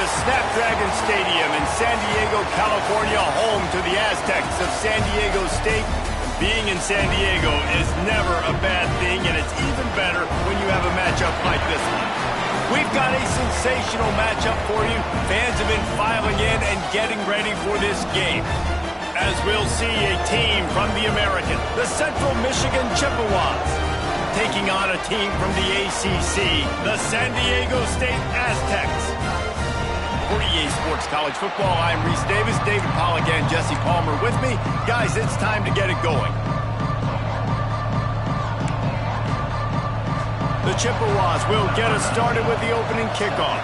the Snapdragon Stadium in San Diego, California, home to the Aztecs of San Diego State. Being in San Diego is never a bad thing, and it's even better when you have a matchup like this one. We've got a sensational matchup for you. Fans have been filing in and getting ready for this game, as we'll see a team from the American, the Central Michigan Chippewas, taking on a team from the ACC, the San Diego State Aztecs. For EA Sports College Football, I'm Reese Davis, David Pollack, and Jesse Palmer with me. Guys, it's time to get it going. The Chippewas will get us started with the opening kickoff.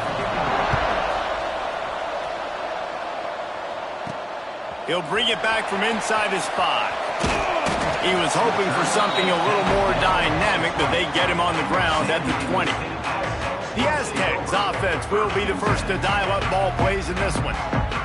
He'll bring it back from inside his 5. He was hoping for something a little more dynamic, but they get him on the ground at the 20. The Aztecs offense will be the first to dial up ball plays in this one.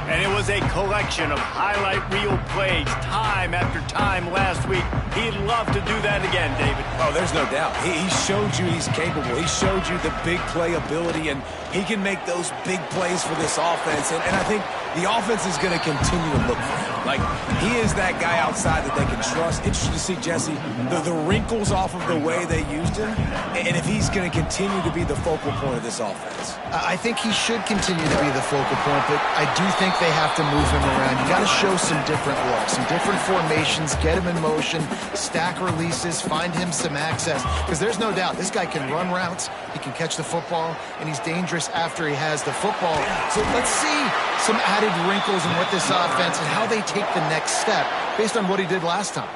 And it was a collection of highlight reel plays time after time last week. He'd love to do that again, David. Oh, there's no doubt. He showed you he's capable. He showed you the big play ability, and he can make those big plays for this offense. And I think the offense is going to continue to look for him. Like, he is that guy outside that they can trust. Interesting to see, Jesse, the wrinkles off of the way they used him, and if he's going to continue to be the focal point of this offense. I think he should continue to be the focal point, but I do think they have to move him around. You got to show some different looks, some different formations, get him in motion, stack releases, find him some access, because there's no doubt this guy can run routes, he can catch the football, and he's dangerous after he has the football. So let's see some added wrinkles in what this offense and how they take the next step based on what he did last time.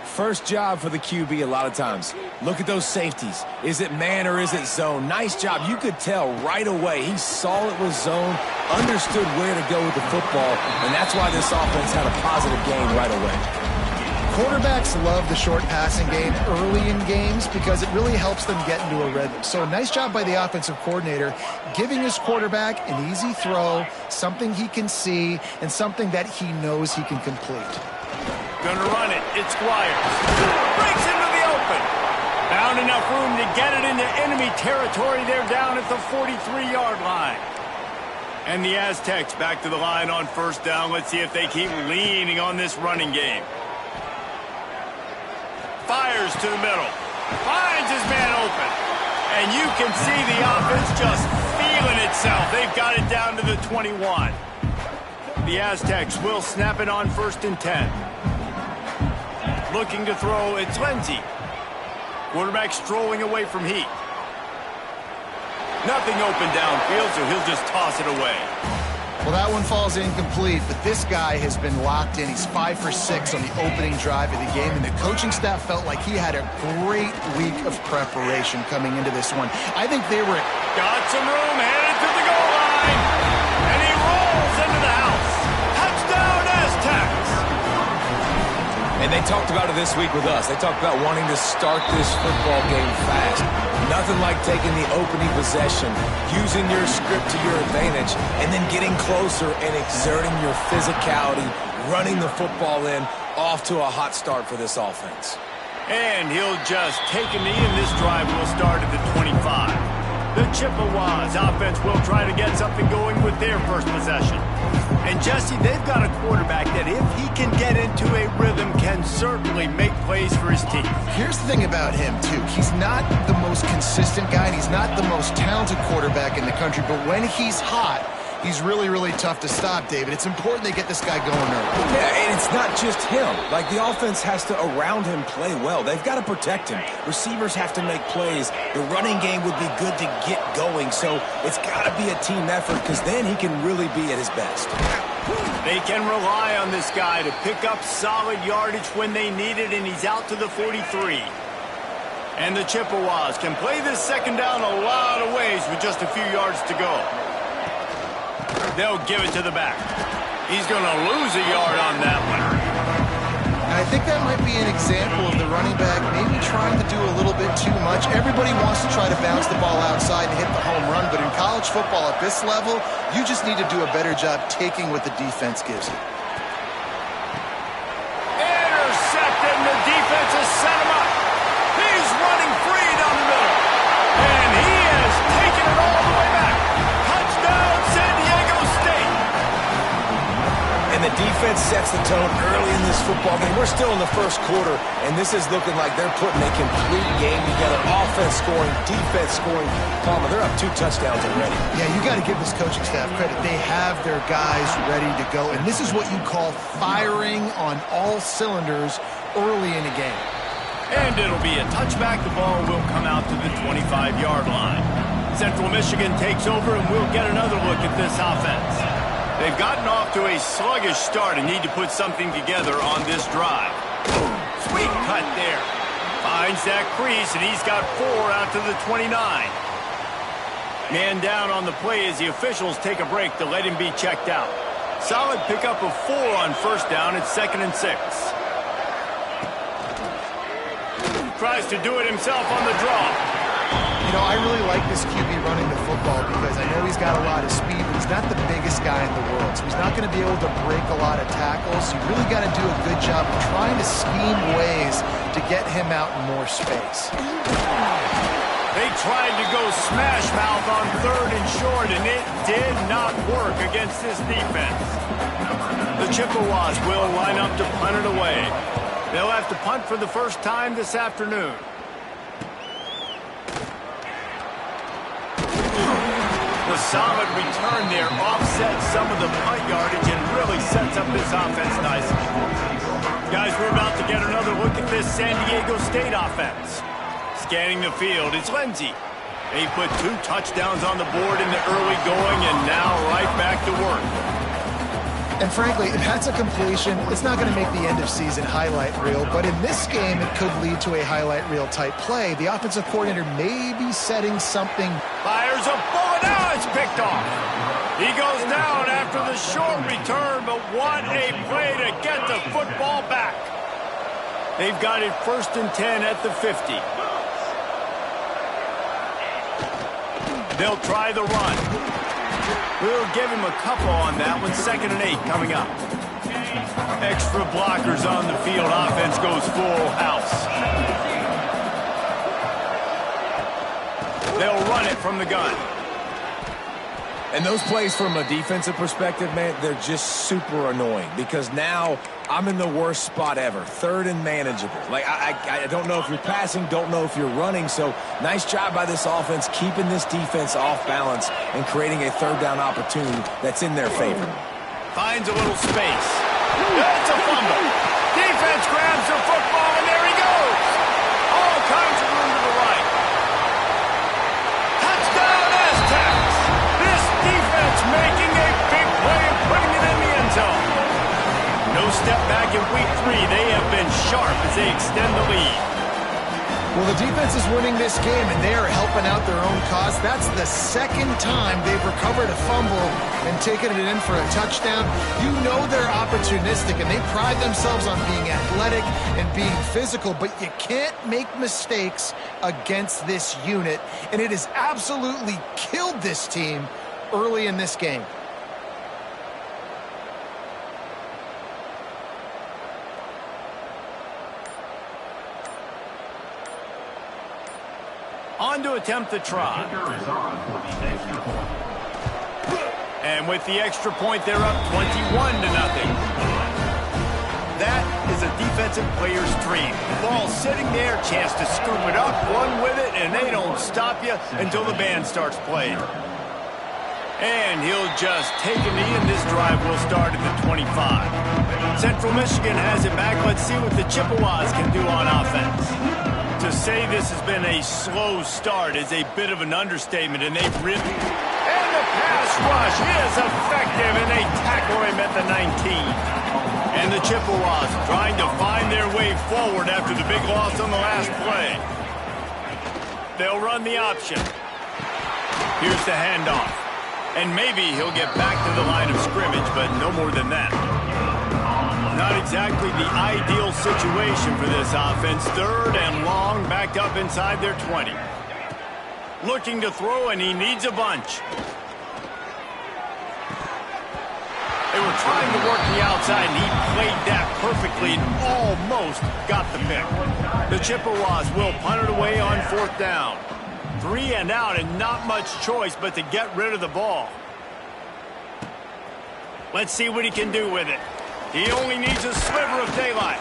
First job for the QB a lot of times. Look at those safeties. Is it man or is it zone? Nice job. You could tell right away. He saw it was zone, understood where to go with the football, and that's why this offense had a positive gain right away. Quarterbacks love the short passing game early in games because it really helps them get into a rhythm. So nice job by the offensive coordinator giving his quarterback an easy throw, something he can see, and something that he knows he can complete. Gonna run it. It's Squires. Breaks into the open. Found enough room to get it into enemy territory. They're down at the 43-yard line. And the Aztecs back to the line on first down. Let's see if they keep leaning on this running game. Fires to the middle. Finds his man open. And you can see the offense just feeling itself. They've got it down to the 21. The Aztecs will snap it on first and 10. Looking to throw, it's Lindsey. Quarterback strolling away from Heat. Nothing open downfield, so he'll just toss it away. Well, that one falls incomplete, but this guy has been locked in. He's 5 for 6 on the opening drive of the game, and the coaching staff felt like he had a great week of preparation coming into this one. I think they were... Got some room, headed to the goal line, and he rolls into the house. Touchdown, Aztecs! And they talked about it this week with us. They talked about wanting to start this football game fast. Nothing like taking the opening possession, using your script to your advantage, and then getting closer and exerting your physicality, running the football in, off to a hot start for this offense. And he'll just take a knee, and this drive will start at the 25. The Chippewas offense will try to get something going with their first possession. And Jesse, they've got a quarterback that if he can get into a rhythm can certainly make plays for his team. Here's the thing about him, too. He's not the most consistent guy, and he's not the most talented quarterback in the country, but when he's hot, he's really, really tough to stop, David. It's important they get this guy going early. Yeah, and it's not just him. Like, the offense has to, around him, play well. They've got to protect him. Receivers have to make plays. The running game would be good to get going, so it's got to be a team effort because then he can really be at his best. They can rely on this guy to pick up solid yardage when they need it, and he's out to the 43. And the Chippewas can play this second down a lot of ways with just a few yards to go. They'll give it to the back. He's going to lose a yard on that one. And I think that might be an example of the running back maybe trying to do a little bit too much. Everybody wants to try to bounce the ball outside and hit the home run, but in college football at this level, you just need to do a better job taking what the defense gives you. Intercepted, and the defense has set him up. He's running free down the middle. And he has taken it all the way back. Touchdown, San defense sets the tone early in this football game. We're still in the first quarter, and this is looking like they're putting a complete game together. Offense scoring, defense scoring. Palmer, they're up 2 touchdowns already. Yeah, you got to give this coaching staff credit. They have their guys ready to go, and this is what you call firing on all cylinders early in a game. And it'll be a touchback. The ball will come out to the 25-yard line. Central Michigan takes over, and we'll get another look at this offense. They've gotten off to a sluggish start and need to put something together on this drive. Sweet cut there. Finds that crease, and he's got 4 out to the 29. Man down on the play as the officials take a break to let him be checked out. Solid pickup of 4 on first down. It's 2nd and 6. Tries to do it himself on the draw. You know, I really like this QB running the football because I know he's got a lot of speed, but he's not the biggest guy in the world, so he's not going to be able to break a lot of tackles. You really got to do a good job of trying to scheme ways to get him out in more space. They tried to go smash mouth on 3rd and short, and it did not work against this defense. The Chippewas will line up to punt it away. They'll have to punt for the first time this afternoon. The solid return there offsets some of the punt yardage and really sets up this offense nicely. Guys, we're about to get another look at this San Diego State offense. Scanning the field, it's Lindsey. They put 2 touchdowns on the board in the early going and now right back to work. And frankly, if that's a completion, it's not going to make the end-of-season highlight reel, but in this game, it could lead to a highlight reel type play. The offensive coordinator may be setting something. Fires a bullet, now it's picked off. He goes down after the short return, but what a play to get the football back. They've got it 1st and 10 at the 50. They'll try the run. We'll give him a couple on that one. 2nd and 8 coming up. Extra blockers on the field. Offense goes full house. They'll run it from the gun. And those plays from a defensive perspective, man, they're just super annoying because now I'm in the worst spot ever. 3rd and manageable. Like, I don't know if you're passing, don't know if you're running. So nice job by this offense keeping this defense off balance and creating a 3rd down opportunity that's in their favor. Finds a little space. It's a fumble. Defense grabs the football, and there he goes. All kinds of room to the right. Touchdown, Aztecs. This defense making a big play and putting it in the end zone. No step back in week 3. They have been sharp as they extend the lead. Well, the defense is winning this game, and they are helping out their own cause. That's the 2nd time they've recovered a fumble and taken it in for a touchdown. You know they're opportunistic, and they pride themselves on being athletic and being physical, but you can't make mistakes against this unit, and it has absolutely killed this team early in this game. On to attempt the try. And with the extra point, they're up 21-0. That is a defensive player's dream. Ball sitting there, chance to scoop it up, run with it, and they don't stop you until the band starts playing. And he'll just take a knee, and this drive will start at the 25. Central Michigan has it back. Let's see what the Chippewas can do on offense. To say this has been a slow start is a bit of an understatement, and they've really... And the pass rush is effective, and they tackle him at the 19. And the Chippewas trying to find their way forward after the big loss on the last play. They'll run the option. Here's the handoff. And maybe he'll get back to the line of scrimmage, but no more than that. Not exactly the ideal situation for this offense. 3rd and long, backed up inside their 20. Looking to throw, and he needs a bunch. They were trying to work the outside, and he played that perfectly and almost got the pick. The Chippewas will punt it away on 4th down. 3 and out, and not much choice but to get rid of the ball. Let's see what he can do with it. He only needs a sliver of daylight.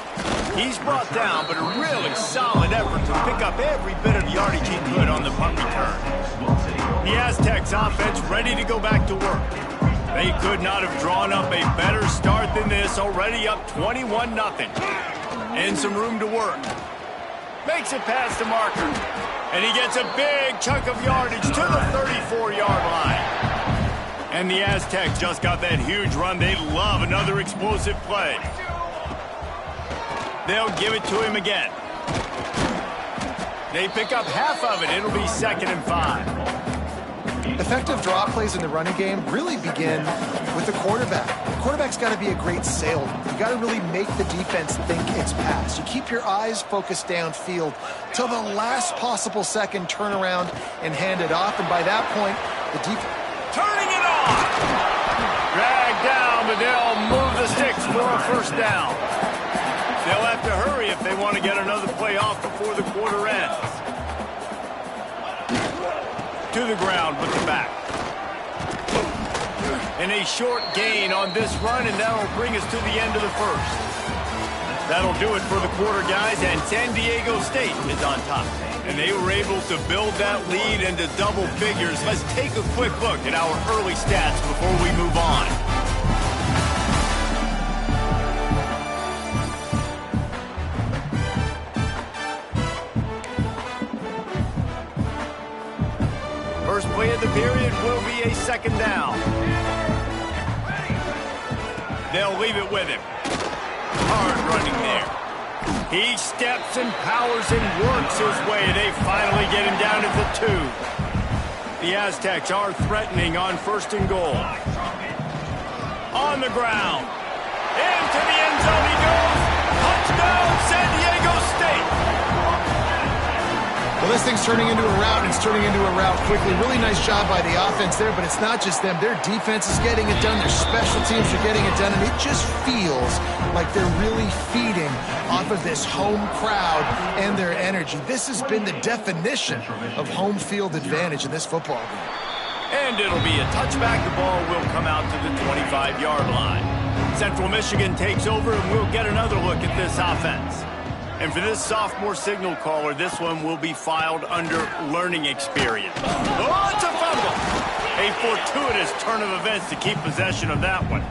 He's brought down, but a really solid effort to pick up every bit of yardage he could on the punt return. The Aztecs offense ready to go back to work. They could not have drawn up a better start than this, already up 21-0. And some room to work. Makes it past the marker. And he gets a big chunk of yardage to the 34-yard line. And the Aztecs just got that huge run. They love another explosive play. They'll give it to him again. They pick up half of it. It'll be 2nd and 5. Effective draw plays in the running game really begin with the quarterback. The quarterback's got to be a great salesman. You got to really make the defense think it's pass. You keep your eyes focused downfield till the last possible second, turn around and hand it off. And by that point, the defense... Turning it off! Dragged down, but they'll move the sticks for a first down. They'll have to hurry if they want to get another play off before the quarter ends. To the ground with the back. And a short gain on this run, and that'll bring us to the end of the first. That'll do it for the quarter, guys, and San Diego State is on top. And they were able to build that lead into double figures. Let's take a quick look at our early stats before we move on. First play of the period will be a 2nd down. They'll leave it with him. Hard running there. He steps and powers and works his way. They finally get him down at the 2. The Aztecs are threatening on 1st and goal. On the ground. Into the end zone he goes. Touchdown, San Diego State. Well, this thing's turning into a route, and it's turning into a route quickly. Really nice job by the offense there, but it's not just them. Their defense is getting it done. Their special teams are getting it done, and it just feels like they're really feeding off of this home crowd and their energy. This has been the definition of home field advantage in this football game. And it'll be a touchback. The ball will come out to the 25-yard line. Central Michigan takes over, and we'll get another look at this offense. And for this sophomore signal caller, this one will be filed under learning experience. Oh, it's a fumble! A fortuitous turn of events to keep possession of that one.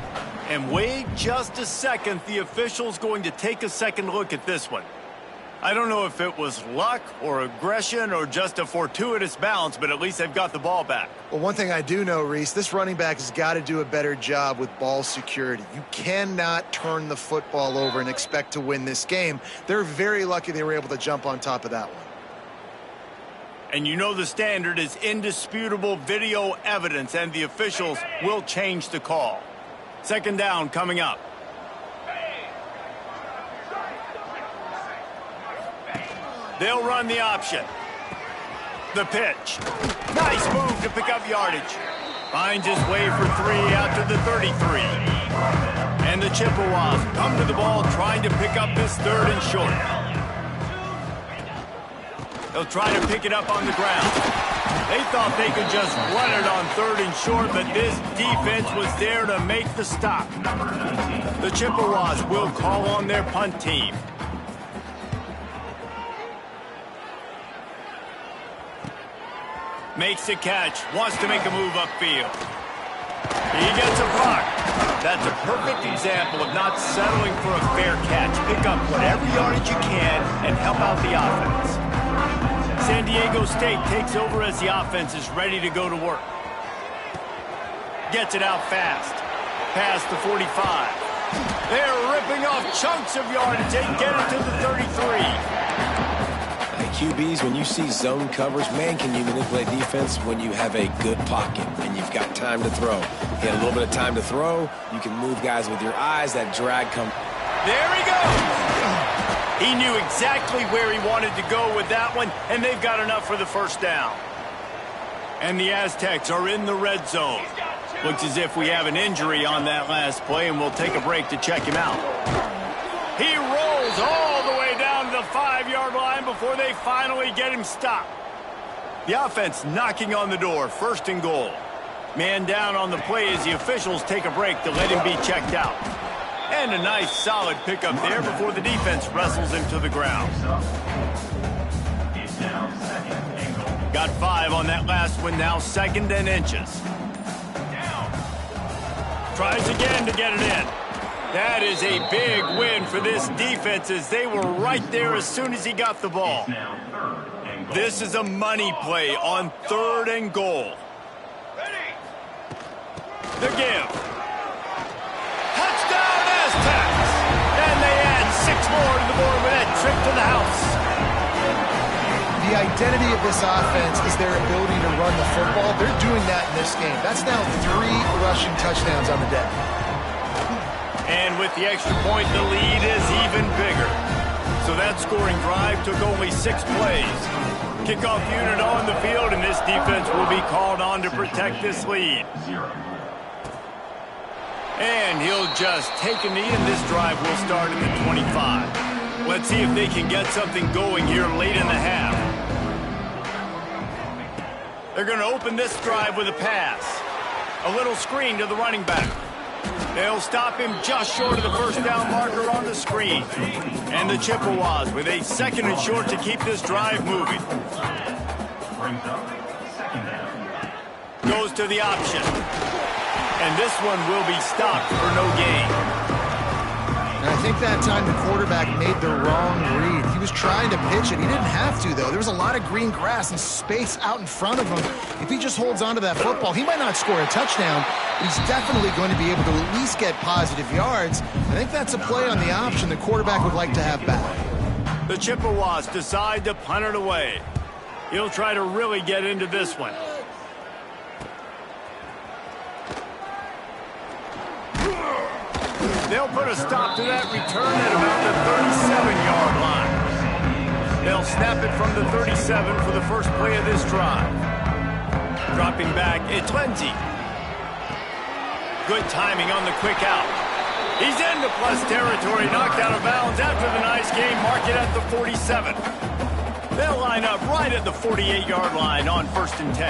And wait just a second, the official's going to take a second look at this one. I don't know if it was luck or aggression or just a fortuitous bounce, but at least they've got the ball back. Well, one thing I do know, Reese, this running back has got to do a better job with ball security. You cannot turn the football over and expect to win this game. They're very lucky they were able to jump on top of that one. And you know the standard is indisputable video evidence, and the officials will change the call. 2nd down coming up. They'll run the option. The pitch. Nice move to pick up yardage. Finds his way for 3 out to the 33. And the Chippewas come to the ball trying to pick up this 3rd and short. They'll try to pick it up on the ground. They thought they could just run it on 3rd and short, but this defense was there to make the stop. The Chippewas will call on their punt team. Makes a catch, wants to make a move upfield. He gets a block. That's a perfect example of not settling for a fair catch. Pick up whatever yardage you can and help out the offense. San Diego State takes over as the offense is ready to go to work. Gets it out fast. Past the 45. They're ripping off chunks of yardage. They get it to the 33. QBs, when you see zone covers, man, can you manipulate defense when you have a good pocket and you've got time to throw. You get a little bit of time to throw, you can move guys with your eyes, that drag come. There he goes! He knew exactly where he wanted to go with that one, and they've got enough for the first down. And the Aztecs are in the red zone. Looks as if we have an injury on that last play, and we'll take a break to check him out. He rolls all the way down to the 5-yard line before they finally get him stopped. The offense knocking on the door, 1st and goal. Man down on the play as the officials take a break to let him be checked out. And a nice solid pickup there before the defense wrestles him to the ground. Got 5 on that last one, now 2nd and inches. Tries again to get it in. That is a big win for this defense as they were right there as soon as he got the ball. This is a money play on 3rd and goal. The give. Touchdown Aztecs! And they add 6 more to the board with that trip to the house. The identity of this offense is their ability to run the football. They're doing that in this game. That's now 3 rushing touchdowns on the day. And with the extra point, the lead is even bigger. So that scoring drive took only 6 plays. Kickoff unit on the field, and this defense will be called on to protect this lead. And he'll just take a knee, and this drive will start at the 25. Let's see if they can get something going here late in the half. They're going to open this drive with a pass. A little screen to the running back. They'll stop him just short of the first down marker on the screen. And the Chippewas with a 2nd and short to keep this drive moving. Goes to the option. And this one will be stopped for no gain. And I think that time the quarterback made the wrong read. He was trying to pitch it. He didn't have to, though. There was a lot of green grass and space out in front of him. If he just holds on to that football, he might not score a touchdown, but he's definitely going to be able to at least get positive yards. I think that's a play on the option the quarterback would like to have back. The Chippewas decide to punt it away. He'll try to really get into this one. They'll put a stop to that return at about the 37-yard line. They'll snap it from the 37 for the first play of this drive. Dropping back, it's Lindsey. Good timing on the quick out. He's into plus territory, knocked out of bounds after the nice game. Mark it at the 47. They'll line up right at the 48-yard line on 1st and 10.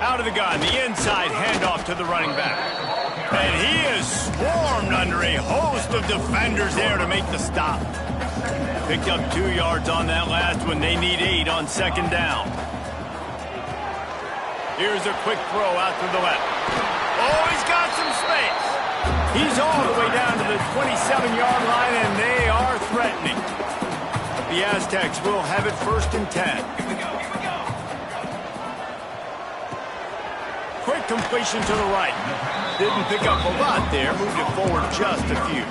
Out of the gun, the inside handoff to the running back. And he is swarmed under a host of defenders there to make the stop. Picked up 2 yards on that last one. They need 8 on 2nd down. Here's a quick throw out to the left. Oh, he's got some space. He's all the way down to the 27-yard line, and they are threatening. The Aztecs will have it 1st and 10. Quick completion to the right. Didn't pick up a lot there. Moved it forward just a few.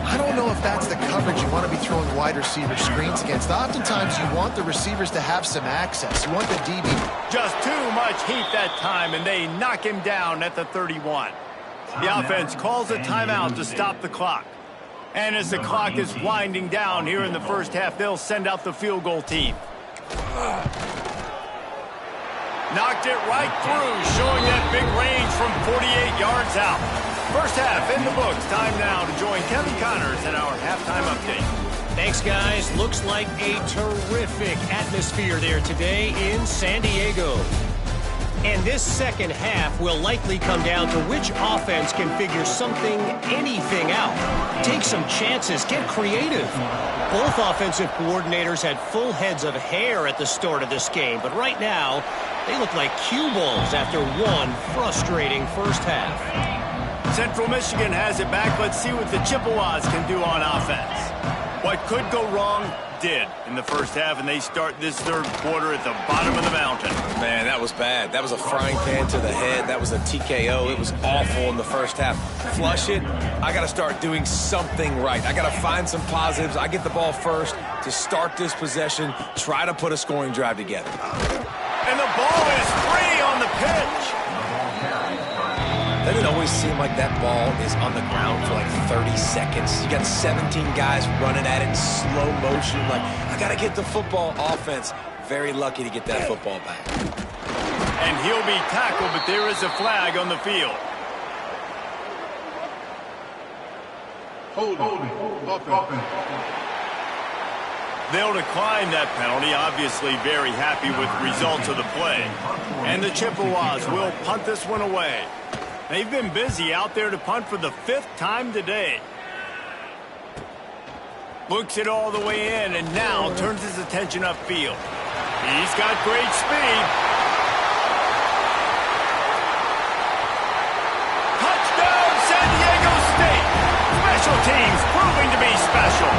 I don't know if that's the coverage you want to be throwing wide receiver screens against. Oftentimes you want the receivers to have some access. You want the DB. Just too much heat that time, and they knock him down at the 31. The offense calls a timeout to stop the clock. And as the clock is winding down here in the first half, they'll send out the field goal team. Knocked it right through, showing that big range from 48 yards out. First half in the books. Time now to join Kevin Connors in our halftime update. Thanks, guys. Looks like a terrific atmosphere there today in San Diego. And this second half will likely come down to which offense can figure something, anything out. Take some chances, get creative. Both offensive coordinators had full heads of hair at the start of this game, but right now, they look like cue balls after one frustrating first half. Central Michigan has it back. Let's see what the Chippewas can do on offense. What could go wrong did in the first half, and they start this third quarter at the bottom of the mountain. Man, that was bad. That was a frying pan to the head. That was a TKO. It was awful in the first half. Flush it. I got to start doing something right. I got to find some positives. I get the ball first to start this possession, try to put a scoring drive together. And the ball is free on the pitch. Doesn't it always seem like that ball is on the ground for like 30 seconds? You got 17 guys running at it in slow motion. Like, I got to get the football. Offense, very lucky to get that football back. And he'll be tackled, but there is a flag on the field. Holding. Offense. They'll decline that penalty, obviously very happy with the results of the play. And the Chippewas will punt this one away. They've been busy out there to punt for the 5th time today. Looks it all the way in and now turns his attention upfield. He's got great speed. Touchdown, San Diego State. Special teams proving to be special.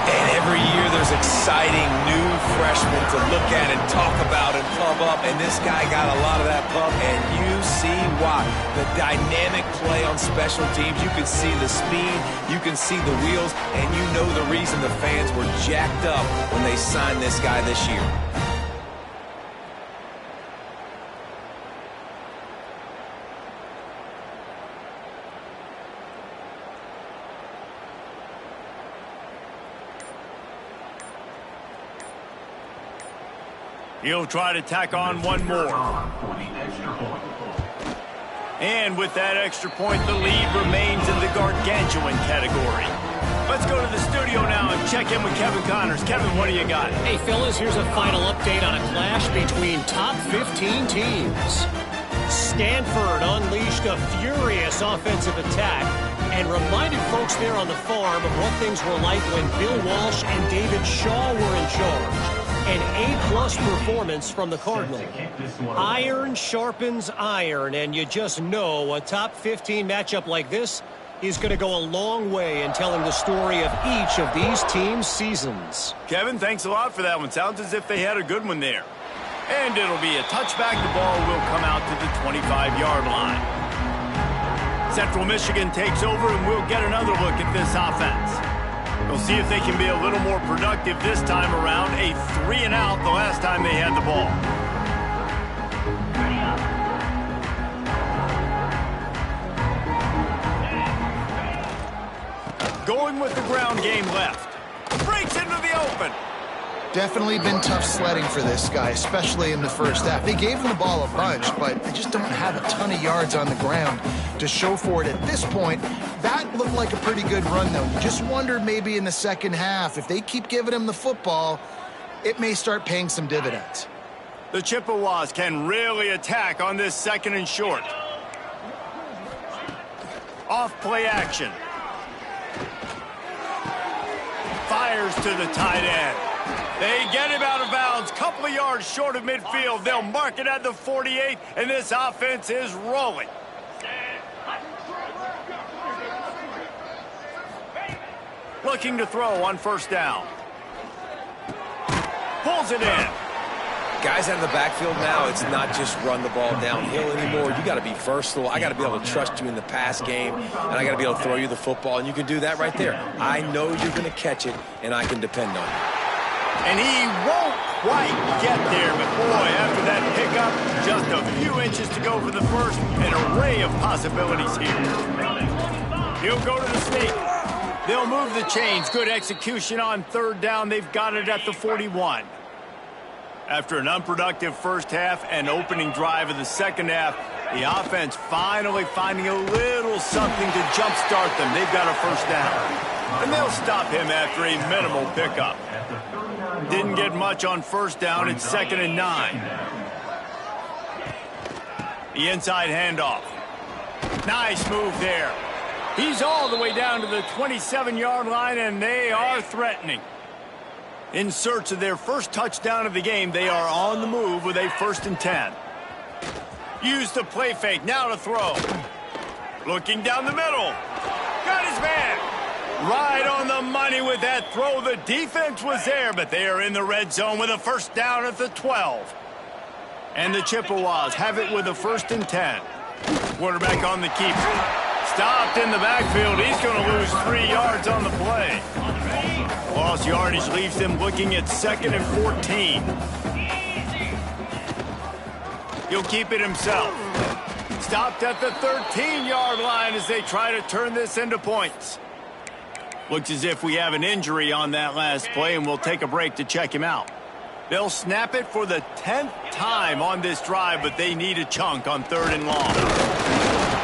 And every year there's exciting new freshmen to look at and talk about and pump up. And this guy got a lot of that pump, and you see why. The dynamic play on special teams. You can see the speed, you can see the wheels, and you know the reason the fans were jacked up when they signed this guy this year. He'll try to tack on one more. And with that extra point, the lead remains in the gargantuan category. Let's go to the studio now and check in with Kevin Connors. Kevin, what do you got? Hey, fellas, here's a final update on a clash between top 15 teams. Stanford unleashed a furious offensive attack and reminded folks there on the farm of what things were like when Bill Walsh and David Shaw were in charge. An A-plus performance from the Cardinal. Iron sharpens iron, and you just know a top 15 matchup like this is going to go a long way in telling the story of each of these teams' seasons. Kevin, thanks a lot for that one. Sounds as if they had a good one there. And it'll be a touchback. The ball will come out to the 25-yard line. Central Michigan takes over, and we'll get another look at this offense. We'll see if they can be a little more productive this time around. A 3-and-out the last time they had the ball. Going with the ground game left. Breaks into the open. Definitely been tough sledding for this guy, especially in the first half. They gave him the ball a bunch, but they just don't have a ton of yards on the ground to show for it at this point. That looked like a pretty good run, though. You just wondered maybe in the second half, if they keep giving him the football, it may start paying some dividends. The Chippewas can really attack on this 2nd and short. Off play action. Fires to the tight end. They get him out of bounds, couple of yards short of midfield. They'll mark it at the 48, and this offense is rolling. Looking to throw on 1st down. Pulls it in. Guys out of the backfield now, it's not just run the ball downhill anymore. You got to be versatile. I got to be able to trust you in the pass game, and I got to be able to throw you the football, and you can do that right there. I know you're going to catch it, and I can depend on it. And he won't quite get there, but boy, after that pickup, just a few inches to go for the first. An array of possibilities here. He'll go to the sneak. They'll move the chains. Good execution on 3rd down. They've got it at the 41. After an unproductive first half and opening drive of the second half, the offense finally finding a little something to jumpstart them. They've got a 1st down. And they'll stop him after a minimal pickup. Didn't get much on 1st down. It's 2nd and 9. The inside handoff. Nice move there. He's all the way down to the 27-yard line, and they are threatening. In search of their first touchdown of the game, they are on the move with a 1st and 10. Use the play fake. Now to throw. Looking down the middle. Got his man. Right on the money with that throw. The defense was there, but they are in the red zone with a 1st down at the 12. And the Chippewas have it with a 1st and 10. Quarterback on the keep. Stopped in the backfield. He's going to lose 3 yards on the play. Lost yardage leaves them looking at 2nd and 14. He'll keep it himself. Stopped at the 13-yard line as they try to turn this into points. Looks as if we have an injury on that last play, and we'll take a break to check him out. They'll snap it for the 10th time on this drive, but they need a chunk on 3rd and long.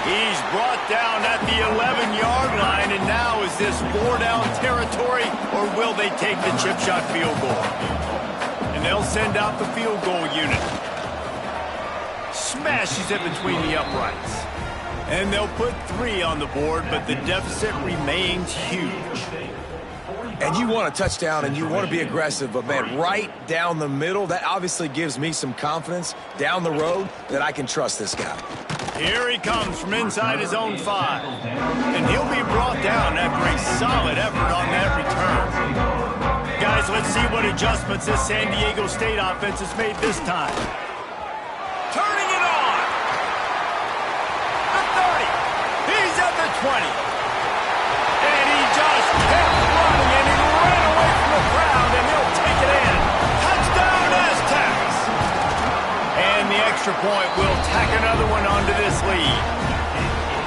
He's brought down at the 11-yard line, and now is this 4-down territory, or will they take the chip shot field goal? And they'll send out the field goal unit. smashes it between the uprights. And they'll put 3 on the board, but the deficit remains huge. And you want a touchdown and you want to be aggressive, but man, right down the middle, that obviously gives me some confidence down the road that I can trust this guy. Here he comes from inside his own 5. And he'll be brought down after a solid effort on that return. Guys, let's see what adjustments this San Diego State offense has made this time. Turning it on. The 30. He's at the 20. And he just kept running, and he ran away from the crowd, and he'll take it in. Touchdown, Aztecs! And the extra point will tack another one onto this lead.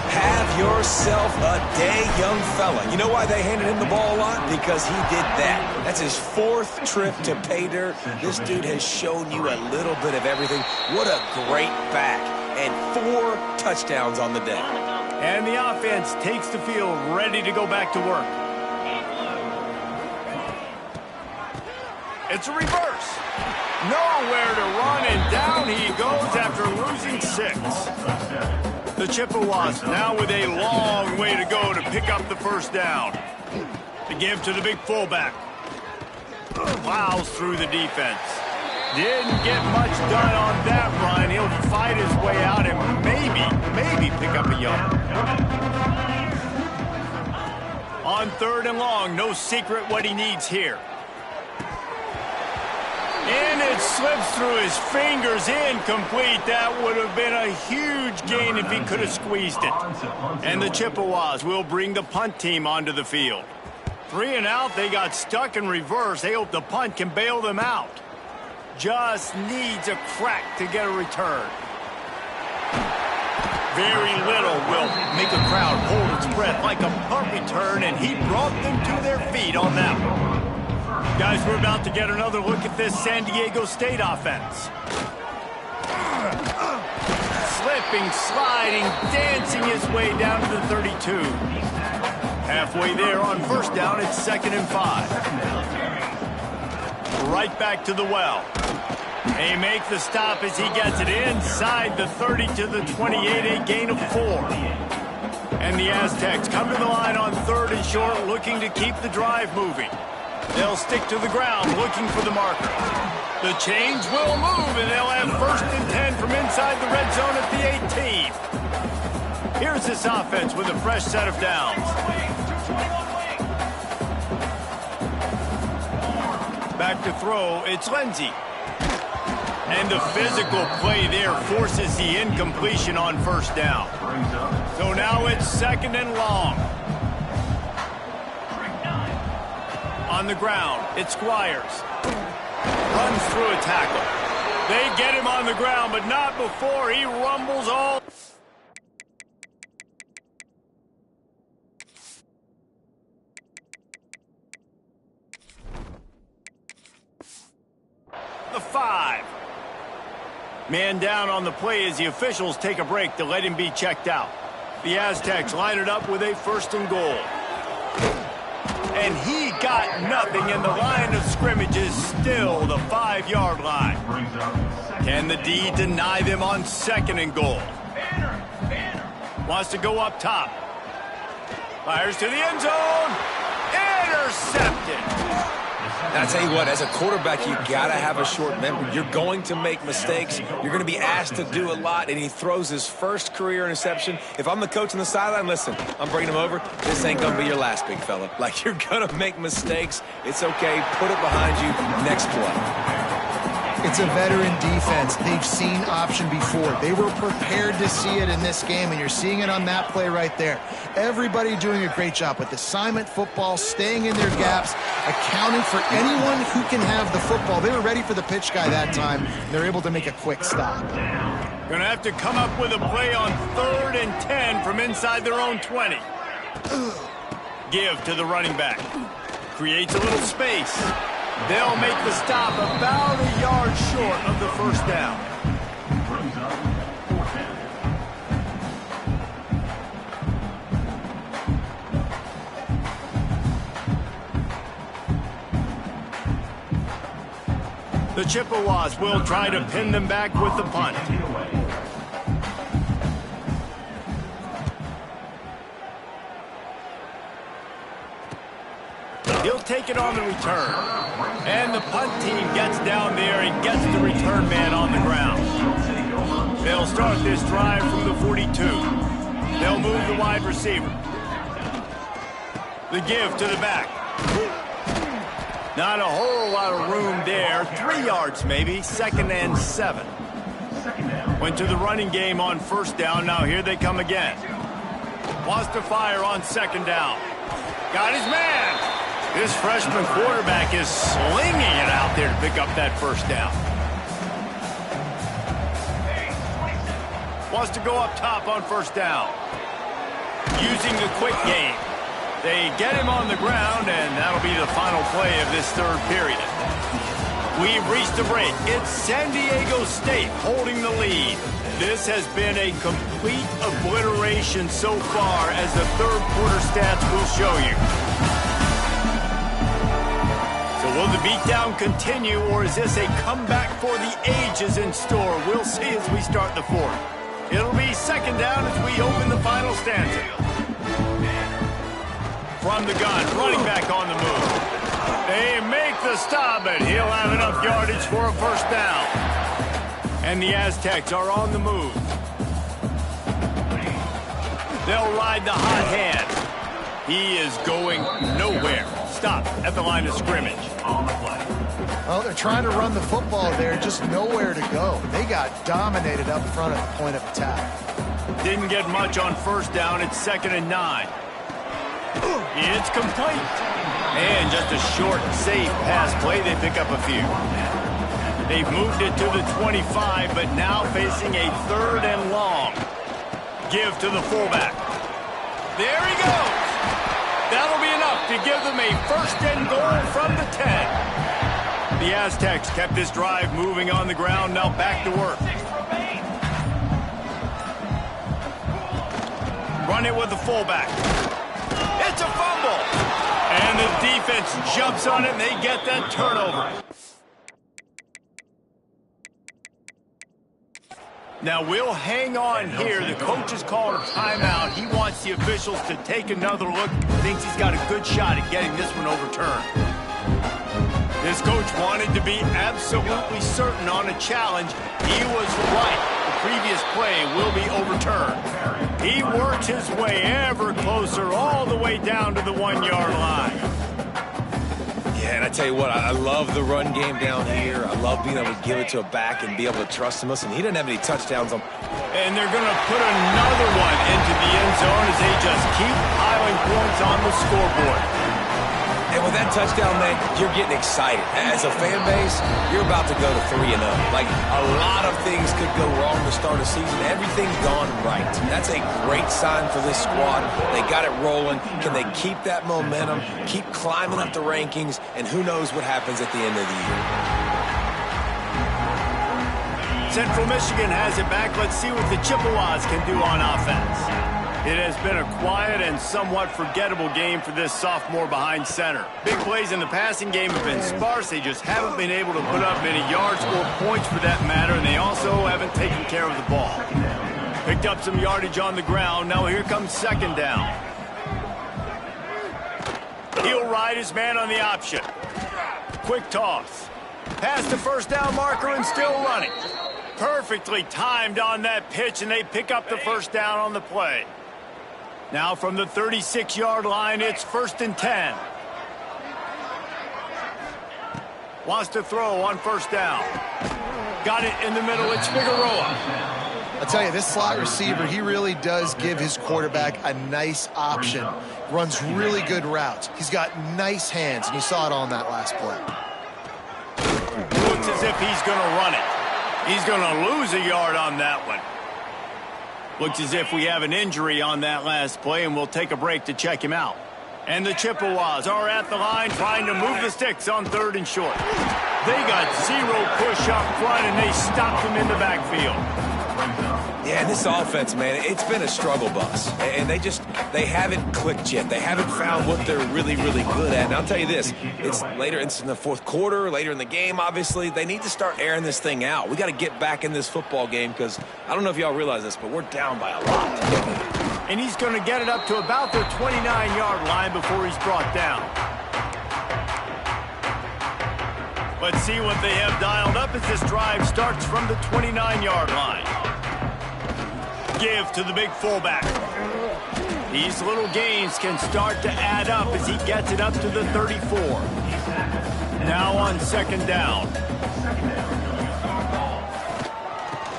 Have yourself a day, young fella. You know why they handed him the ball a lot? Because he did that. That's his 4th trip to pay dirt. This dude has shown you a little bit of everything. What a great back. And 4 touchdowns on the day. And the offense takes the field ready to go back to work. It's a reverse. Nowhere to run, and down he goes after losing 6. The Chippewas now with a long way to go to pick up the first down. The give to the big fullback. Plows through the defense. Didn't get much done on that run. He'll fight his way out and maybe pick up a yard. On 3rd and long, no secret what he needs here. And it slips through his fingers, incomplete. That would have been a huge gain if he could have squeezed it. And the Chippewas will bring the punt team onto the field. 3 and out, they got stuck in reverse. They hope the punt can bail them out. Just needs a crack to get a return. Very little will make a crowd hold its breath like a punt return, and he brought them to their feet on that one. Guys, we're about to get another look at this San Diego State offense. Slipping, sliding, dancing his way down to the 32. Halfway there on first down, it's 2nd and 5. Right back to the well. They make the stop as he gets it inside the 30 to the 28, a gain of 4. And the Aztecs come to the line on 3rd and short, looking to keep the drive moving. They'll stick to the ground, looking for the marker. The chains will move, and they'll have 1st and 10 from inside the red zone at the 18th. Here's this offense with a fresh set of downs. Back to throw, it's Lindsey. And the physical play there forces the incompletion on first down. So now it's 2nd and long. On the ground, it's Squires. Runs through a tackle. They get him on the ground, but not before he rumbles all. The 5. Man down on the play as the officials take a break to let him be checked out. The Aztecs line it up with a 1st and goal. And he got nothing, and the line of scrimmage is still the 5-yard line. Can the D deny them on 2nd and goal? Wants to go up top. Fires to the end zone. Intercepted. And I tell you what, as a quarterback, you got to have a short memory. You're going to make mistakes. You're going to be asked to do a lot, and he throws his 1st career interception. If I'm the coach on the sideline, listen, I'm bringing him over. This ain't going to be your last, big fella. Like, you're going to make mistakes. It's okay. Put it behind you. Next play. It's a veteran defense. They've seen option before. They were prepared to see it in this game, and you're seeing it on that play right there. Everybody doing a great job with assignment football, staying in their gaps, accounting for anyone who can have the football. They were ready for the pitch guy that time. They're able to make a quick stop. Going to have to come up with a play on 3rd and 10 from inside their own 20. Give to the running back. Creates a little space. They'll make the stop about a yard short of the first down. The Chippewas will try to pin them back with the punt. take it on the return. And the punt team gets down there and gets the return man on the ground. They'll start this drive from the 42. They'll move the wide receiver. The give to the back. Not a whole lot of room there. 3 yards maybe. 2nd and 7. Went to the running game on 1st down. Now here they come again. Wants to fire on 2nd down. Got his man. This freshman quarterback is slinging it out there to pick up that 1st down. Wants to go up top on 1st down. Using the quick game. They get him on the ground, and that'll be the final play of this 3rd period. We've reached the break. It's San Diego State holding the lead. This has been a complete obliteration so far, as the 3rd quarter stats will show you. So will the beatdown continue, or is this a comeback for the ages in store? We'll see as we start the 4th. It'll be 2nd down as we open the final stanza. From the gun, running back on the move. They make the stop, and he'll have enough yardage for a 1st down. And the Aztecs are on the move. They'll ride the hot hand. He is going nowhere. Stop at the line of scrimmage. Well, they're trying to run the football there, just nowhere to go. They got dominated up front at the point of attack. Didn't get much on 1st down. It's 2nd and 9. It's complete. And just a short, safe pass play. They pick up a few. They've moved it to the 25, but now facing a 3rd and long. Give to the fullback. There he goes. That'll be enough to give them a 1st and goal from the 10. The Aztecs kept this drive moving on the ground. Now back to work. Run it with the fullback. It's a fumble. And the defense jumps on it, and they get that turnover. Now we'll hang on here. The coach has called a timeout. He wants the officials to take another look. Thinks he's got a good shot at getting this one overturned. This coach wanted to be absolutely certain on a challenge. He was right. The previous play will be overturned. He worked his way ever closer all the way down to the 1-yard line. Yeah, and I tell you what, I love the run game down here. I love being able to give it to a back and be able to trust him. Listen, he didn't have any touchdowns on. And they're going to put another one into the end zone as they just keep piling points on the scoreboard. And with that touchdown, man, you're getting excited. As a fan base, you're about to go to 3-0. Like, a lot of things could go wrong to start a season. Everything's gone right. That's a great sign for this squad. They got it rolling. Can they keep that momentum, keep climbing up the rankings, and who knows what happens at the end of the year. Central Michigan has it back. Let's see what the Chippewas can do on offense. It has been a quiet and somewhat forgettable game for this sophomore behind center. Big plays in the passing game have been sparse. They just haven't been able to put up many yards or points for that matter, and they also haven't taken care of the ball. Picked up some yardage on the ground. Now here comes 2nd down. He'll ride his man on the option. Quick toss. Past the 1st down marker and still running. Perfectly timed on that pitch, and they pick up the 1st down on the play. Now from the 36-yard line, it's 1st and 10. Wants to throw on 1st down. Got it in the middle. It's Figueroa. I'll tell you, this slot receiver, he really does give his quarterback a nice option. Runs really good routes. He's got nice hands, and you saw it on that last play. Looks as if he's going to run it. He's going to lose a yard on that one. Looks as if we have an injury on that last play, and we'll take a break to check him out. And the Chippewas are at the line trying to move the sticks on 3rd and short. They got 0 push up front, and they stopped him in the backfield. Yeah, and this offense, man, it's been a struggle bus. And they haven't clicked yet. They haven't found what they're really, really good at. And I'll tell you this, it's in the 4th quarter, later in the game, obviously. They need to start airing this thing out. We got to get back in this football game because I don't know if y'all realize this, but we're down by a lot. And he's going to get it up to about the 29-yard line before he's brought down. Let's see what they have dialed up as this drive starts from the 29-yard line. Give to the big fullback. These little gains can start to add up as he gets it up to the 34. Now on second down.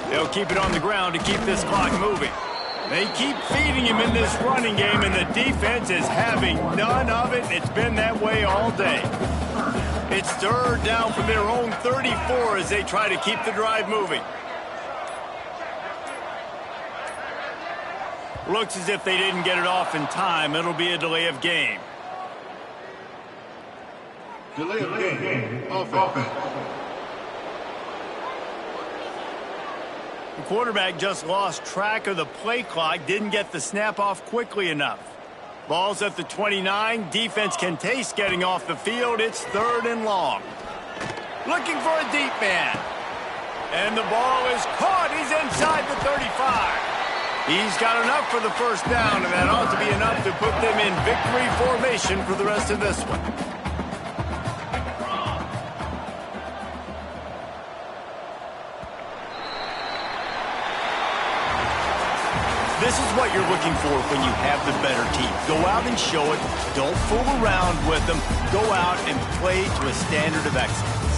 They'll keep it on the ground to keep this clock moving. They keep feeding him in this running game, and the defense is having none of it. It's been that way all day. It's third down from their own 34 as they try to keep the drive moving. Looks as if they didn't get it off in time. It'll be a delay of game. Delay of game. Offense. The quarterback just lost track of the play clock, didn't get the snap off quickly enough. Ball's at the 29. Defense can taste getting off the field. It's third and long. Looking for a deep man. And the ball is caught. He's inside the 35. He's got enough for the first down, and that ought to be enough to put them in victory formation for the rest of this one. This is what you're looking for when you have the better team. Go out and show it. Don't fool around with them. Go out and play to a standard of excellence.